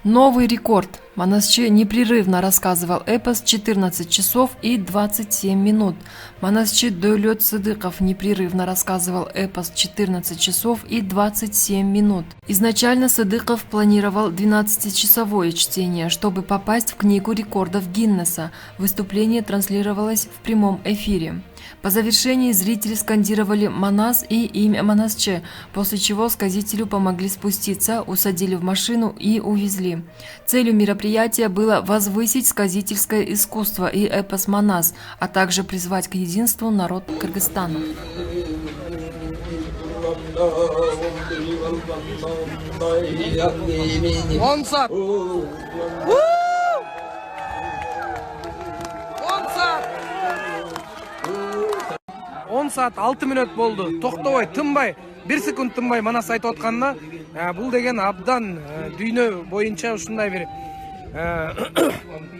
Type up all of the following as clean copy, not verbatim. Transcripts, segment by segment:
Новый рекорд. Манасчы непрерывно рассказывал эпос 14 часов и 27 минут. Манасчы Дөөлөт Сыдыков непрерывно рассказывал эпос 14 часов и 27 минут. Изначально Сыдыков планировал 12-часовое чтение, чтобы попасть в книгу рекордов Гиннесса. Выступление транслировалось в прямом эфире. По завершении зрители скандировали «Манас» и имя Манасче, после чего сказителю помогли спуститься, усадили в машину и увезли. Целью мероприятия было возвысить сказительское искусство и эпос Манас, а также призвать к единству народ Кыргызстана. Он саат 6 мүнөт болду. Токтобой, тынбай, 1 секунд тынбай Манас айтып атканына, бул деген абдан дүйнө боюнча ушундай бир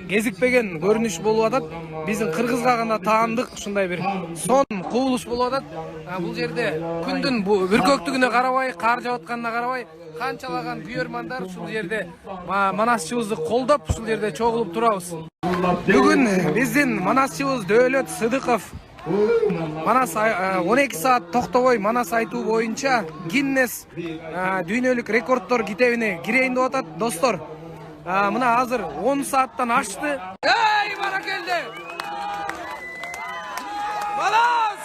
кезикпеген көрүнүш болуп атат. Биздин Кыргызга гана таандык ушундай бир сон кубулуш болуп атат. Бул жерде күндүн бүркөктүгүнө карабай, кар жаап атканына карабай, канчалаган күйөрмандар ушул жерде Манасчыбызды колдоп, ушул жерде чогулуп турабыз. Бүгүн биздин Манасчыбыз Дөөлөт Сыдыков Манас 12 саат токтобой Манас айтуу боюнча Гиннес дүйнөлүк рекорддор китебине кирейин деп атат. Достор, мына азыр 10 сааттан ашты. Эй, баракелде! Манас!